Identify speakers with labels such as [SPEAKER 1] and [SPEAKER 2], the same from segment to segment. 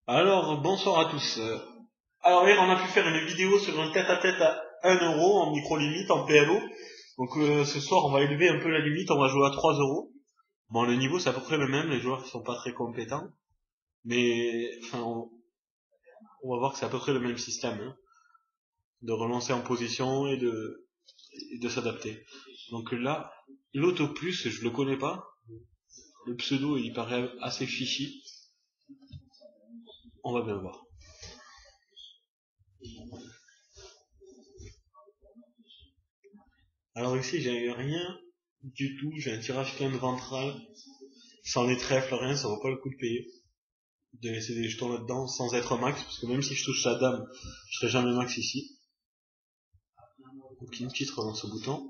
[SPEAKER 1] Alors, bonsoir à tous. Alors hier, on a pu faire une vidéo sur un tête-à-tête à 1 € en micro-limite, en PLO. Donc ce soir, on va élever un peu la limite, on va jouer à 3 €. Bon, le niveau, c'est à peu près le même, les joueurs ne sont pas très compétents. Mais enfin, on va voir que c'est à peu près le même système, hein, de relancer en position et de s'adapter. Donc là, l'Autoplus, je le connais pas. Le pseudo, il paraît assez fichi. On va bien voir. Alors ici, j'ai rien du tout. J'ai un tirage plein de ventral, sans les trèfles, rien, ça vaut pas le coup de payer. De laisser des jetons là-dedans sans être max, parce que même si je touche la dame, je serai jamais max ici. Donc une petite relance au bouton.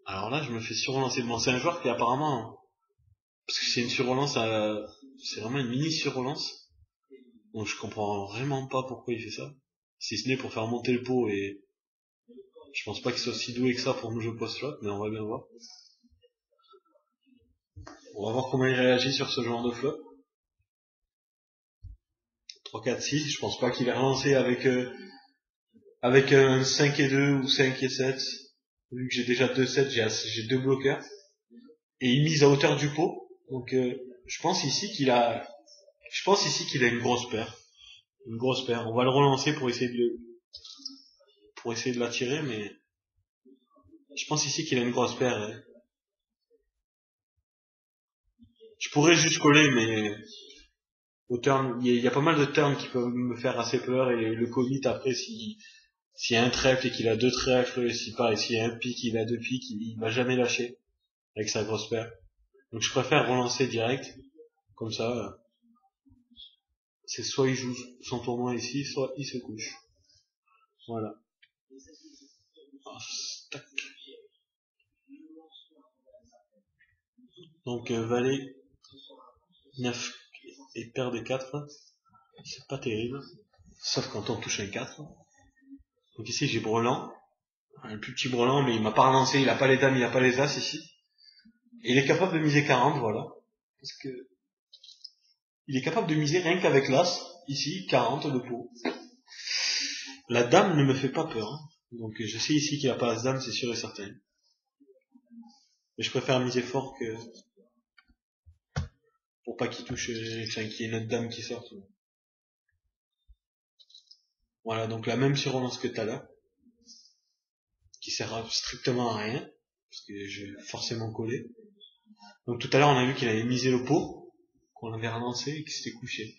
[SPEAKER 1] Alors là, je me fais surrelancer. Bon, c'est un joueur qui apparemment, parce que c'est une surrelance c'est vraiment une mini surrelance. Donc je comprends vraiment pas pourquoi il fait ça. Si ce n'est pour faire monter le pot et je pense pas qu'il soit si doué que ça pour nous jouer post-flop, mais on va bien voir. On va voir comment il réagit sur ce genre de flop. 3, 4, 6, je pense pas qu'il ait relancé avec un 5 et 2 ou 5 et 7. Vu que j'ai déjà 2 7, j'ai deux bloqueurs. Et il mise à hauteur du pot. Donc je pense ici qu'il a une grosse paire. Une grosse paire. On va le relancer pour essayer de l'attirer, mais je pense ici qu'il a une grosse paire, hein. Je pourrais juste coller, mais au turn, il y a pas mal de turns qui peuvent me faire assez peur et le commit après s'il y a un trèfle et qu'il a deux trèfles, s'il y a un pic, il a deux pics, il va jamais lâcher avec sa grosse paire. Donc je préfère relancer direct, comme ça, c'est soit il joue son tournoi ici, soit il se couche. Voilà. Donc valet 9 et paire de 4, c'est pas terrible. Sauf quand on touche un 4. Donc ici j'ai brelan, un plus petit brelan, mais il m'a pas relancé, il a pas les dames, il a pas les as ici. Et il est capable de miser 40, voilà. Parce que il est capable de miser rien qu'avec l'as, ici, 40 de pot. La dame ne me fait pas peur, hein. Donc je sais ici qu'il a pas as dame, c'est sûr et certain. Mais je préfère miser fort que pour pas qu'il touche, enfin qu'il y ait une autre dame qui sorte. Voilà, donc la même surrelance que tout à l'heure, qui sert strictement à rien, parce que je vais forcément coller. Donc tout à l'heure on a vu qu'il avait misé le pot, qu'on avait relancé et qu'il s'était couché.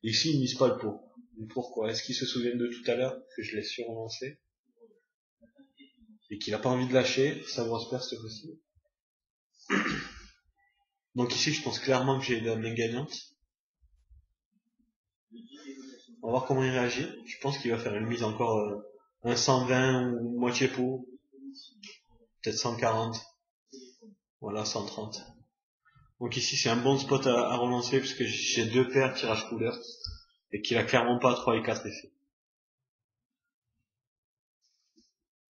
[SPEAKER 1] Et ici il mise pas le pot. Mais pourquoi? Est-ce qu'il se souvient de tout à l'heure que je l'ai surrelancé et qu'il a pas envie de lâcher sa grosse paire cette fois-ci? Donc ici je pense clairement que j'ai la main gagnante. On va voir comment il réagit. Je pense qu'il va faire une mise encore un 120 ou moitié pot, peut-être 140. Voilà, 130. Donc ici c'est un bon spot à relancer puisque j'ai deux paires tirage couleur et qu'il a clairement pas 3 et 4 effets.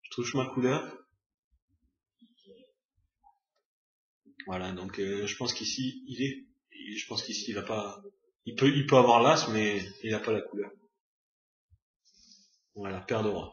[SPEAKER 1] Je touche ma couleur. Voilà, donc je pense qu'ici il a pas, il peut avoir l'as mais il a pas la couleur. Voilà, paire de rois.